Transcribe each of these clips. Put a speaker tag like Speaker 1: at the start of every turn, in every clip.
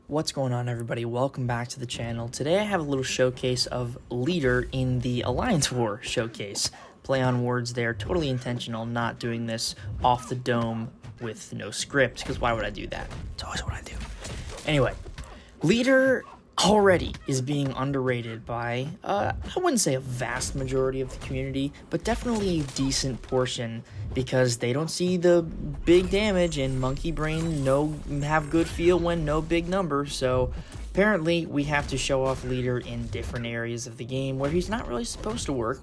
Speaker 1: What's going on, everybody? Welcome back to the channel. Today I have a little showcase of Leader in the Alliance War showcase. Play on words there, totally intentional, not doing this off the dome with no script, because why would I do that? It's always what I do. Anyway, Leader already is being underrated by, I wouldn't say a vast majority of the community, but definitely a decent portion, because they don't see the big damage, and Monkey Brain have good feel when no big numbers. So apparently we have to show off Leader in different areas of the game where he's not really supposed to work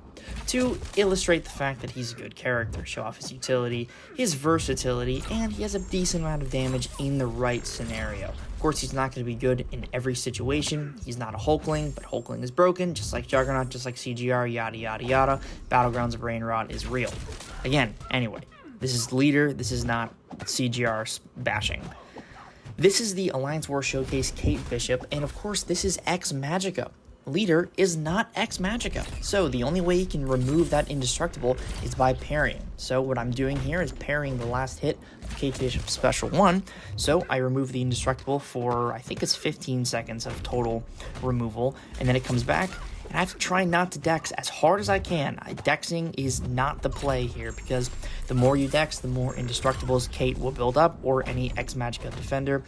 Speaker 1: to illustrate the fact that he's a good character, show off his utility, his versatility, and he has a decent amount of damage in the right scenario. Of course, he's not going to be good in every situation. He's not a Hulkling, but Hulkling is broken, just like Juggernaut, just like CGR, yada yada yada. Battlegrounds of Rain Rod is real. Again, anyway, this is Leader, this is not CGR bashing. This is the Alliance War Showcase Kate Bishop, and of course this is X Magicka. Leader is not X Magicka, so the only way you can remove that indestructible is by parrying. So what I'm doing here is parrying the last hit of Kate Bishop's Special 1, so I remove the indestructible for, I think it's 15 seconds of total removal, and then it comes back, and I have to try not to dex as hard as I can. Dexing is not the play here, because the more you dex, the more indestructibles Kate will build up, or any X Magicka defender,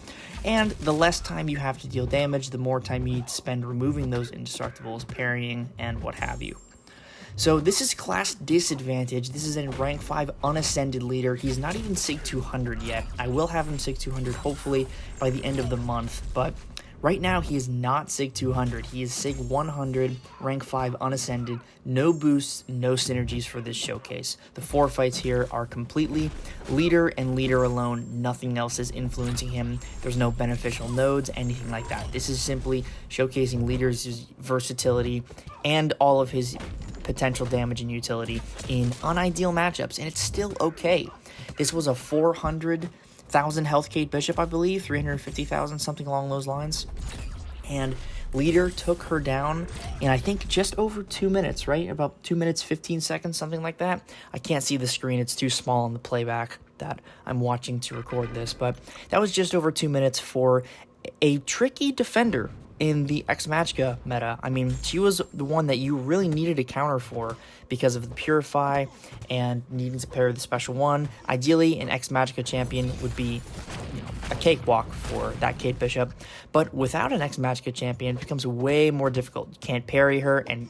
Speaker 1: and the less time you have to deal damage, the more time you need to spend removing those indestructibles, parrying, and what have you. So this is class disadvantage. This is a rank 5 unascended Leader. He's not even SIG 200 yet. I will have him SIG 200 hopefully by the end of the month, but right now he is not SIG 200. He is SIG 100, rank 5 unascended, no boosts, no synergies for this showcase. The 4 fights here are completely Leader and Leader alone. Nothing else is influencing him. There's no beneficial nodes, anything like that. This is simply showcasing Leader's versatility and all of his potential damage and utility in unideal matchups, and it's still okay. This was a 400,000 health Kate Bishop, I believe, 350,000, something along those lines. And Leader took her down in, I think, just over 2 minutes, right? About 2 minutes, 15 seconds, something like that. I can't see the screen. It's too small on the playback that I'm watching to record this, but that was just over 2 minutes for a tricky defender in the X Magicka meta. I mean, she was the one that you really needed a counter for because of the Purify and needing to pair the Special 1. Ideally, an X Magicka champion would be, a cakewalk for that Kate Bishop, but without an X Magicka champion, it becomes way more difficult. You can't parry her and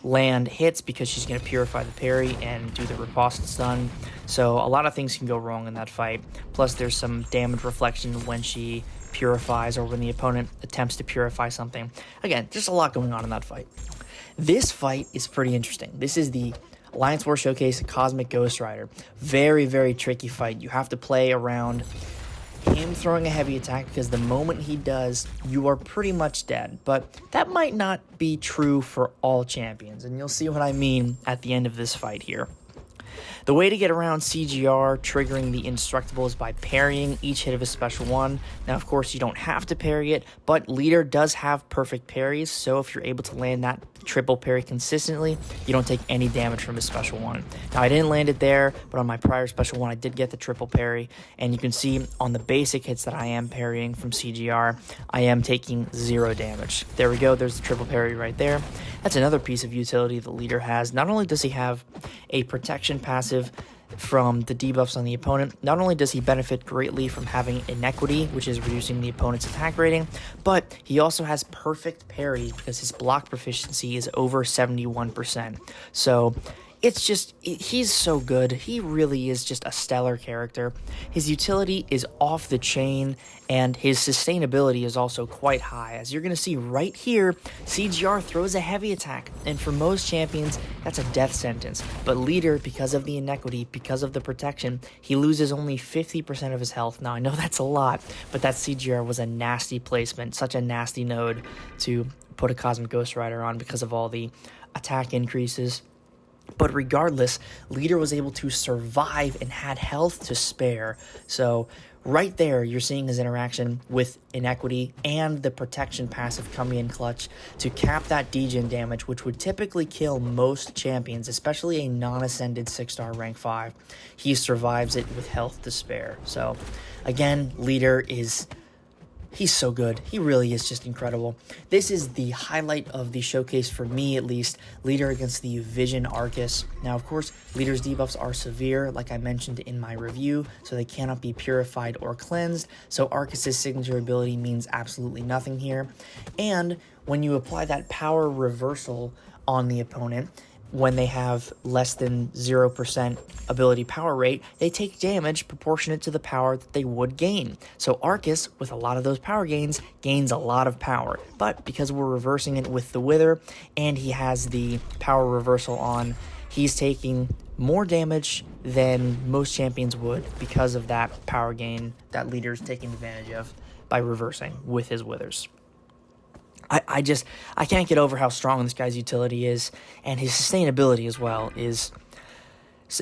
Speaker 1: land hits because she's going to purify the parry and do the riposte stun. So a lot of things can go wrong in that fight. Plus, there's some damage reflection when she purifies or when the opponent attempts to purify something. Again, just a lot going on in that fight. This fight is pretty interesting. This is the Alliance War Showcase Cosmic Ghost Rider. Very, very tricky fight. You have to play around him throwing a heavy attack, because the moment he does, you are pretty much dead. But that might not be true for all champions, and you'll see what I mean at the end of this fight here. The way to get around CGR triggering the indestructible is by parrying each hit of his Special 1. Now, of course, you don't have to parry it, but Leader does have perfect parries, so if you're able to land that triple parry consistently, you don't take any damage from his Special 1. Now, I didn't land it there, but on my prior Special 1, I did get the triple parry, and you can see on the basic hits that I am parrying from CGR, I am taking 0 damage. There we go, there's the triple parry right there. That's another piece of utility the Leader has. Not only does he have a protection passive from the debuffs on the opponent, not only does he benefit greatly from having inequity, which is reducing the opponent's attack rating, but he also has perfect parries because his block proficiency is over 71%. So it's just, he's so good. He really is just a stellar character. His utility is off the chain, and his sustainability is also quite high. As you're going to see right here, CGR throws a heavy attack, and for most champions, that's a death sentence. But Leader, because of the inequity, because of the protection, he loses only 50% of his health. Now, I know that's a lot, but that CGR was a nasty placement, such a nasty node to put a Cosmic Ghost Rider on because of all the attack increases. But regardless, Leader was able to survive and had health to spare. So right there, you're seeing his interaction with inequity and the protection passive coming in clutch to cap that degen damage, which would typically kill most champions, especially a non-ascended 6-star rank 5. He survives it with health to spare. So again, Leader is He's so good. He really is just incredible. This is the highlight of the showcase for me, at least. Leader against the Vision Aarkus. Now, of course, Leader's debuffs are severe, like I mentioned in my review, so they cannot be purified or cleansed. So Aarkus' signature ability means absolutely nothing here. And when you apply that power reversal on the opponent, when they have less than 0% ability power rate, they take damage proportionate to the power that they would gain. So Aarkus, with a lot of those power gains, gains a lot of power. But because we're reversing it with the Wither, and he has the power reversal on, he's taking more damage than most champions would because of that power gain that Leader's taking advantage of by reversing with his Withers. I can't get over how strong this guy's utility is, and his sustainability as well is,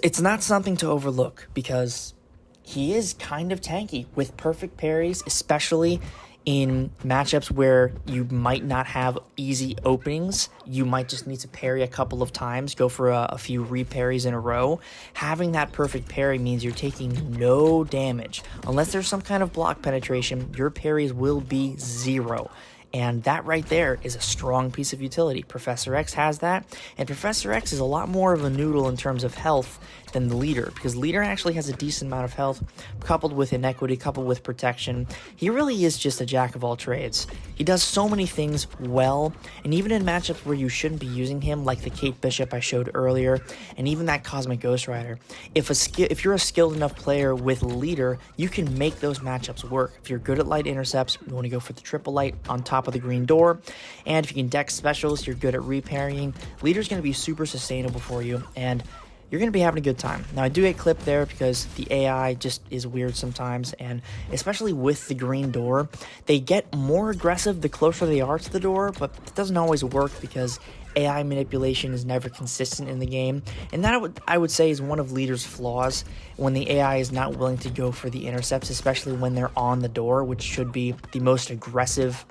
Speaker 1: it's not something to overlook because he is kind of tanky with perfect parries, especially in matchups where you might not have easy openings. You might just need to parry a couple of times, go for a few re-parries in a row. Having that perfect parry means you're taking no damage. Unless there's some kind of block penetration, your parries will be 0. And that right there is a strong piece of utility. Professor X has that, and Professor X is a lot more of a noodle in terms of health than the Leader, because Leader actually has a decent amount of health, coupled with inequity, coupled with protection. He really is just a jack of all trades. He does so many things well, and even in matchups where you shouldn't be using him, like the Kate Bishop I showed earlier, and even that Cosmic Ghost Rider, if you're a skilled enough player with Leader, you can make those matchups work. If you're good at light intercepts, you want to go for the triple light on top of the green door, and if you can deck specials, you're good at reparrying. Leader's going to be super sustainable for you, and you're going to be having a good time. Now, I do get clipped there because the AI just is weird sometimes, and especially with the green door, they get more aggressive the closer they are to the door, but it doesn't always work because AI manipulation is never consistent in the game, and that I would say is one of Leader's flaws, when the AI is not willing to go for the intercepts, especially when they're on the door, which should be the most aggressive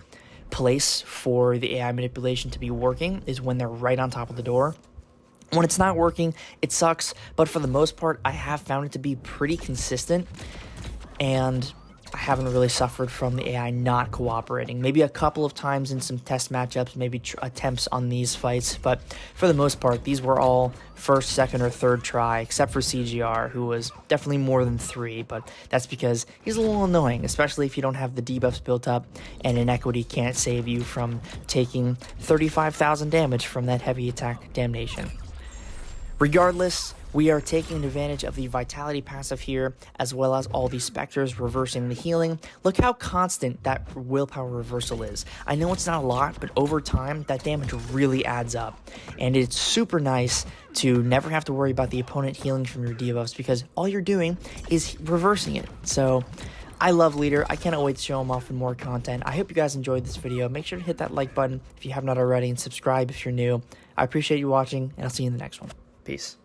Speaker 1: place for the AI manipulation to be working, is when they're right on top of the door. When it's not working, it sucks, but for the most part, I have found it to be pretty consistent, and I haven't really suffered from the AI not cooperating. Maybe a couple of times in some test matchups, maybe attempts on these fights, but for the most part, these were all first, second, or third try, except for CGR, who was definitely more than 3, but that's because he's a little annoying, especially if you don't have the debuffs built up, and inequity can't save you from taking 35,000 damage from that heavy attack damnation. Regardless, we are taking advantage of the Vitality passive here, as well as all the Spectres reversing the healing. Look how constant that willpower reversal is. I know it's not a lot, but over time, that damage really adds up. And it's super nice to never have to worry about the opponent healing from your debuffs, because all you're doing is reversing it. So I love Leader. I cannot wait to show him off in more content. I hope you guys enjoyed this video. Make sure to hit that like button if you have not already, and subscribe if you're new. I appreciate you watching, and I'll see you in the next one. Peace.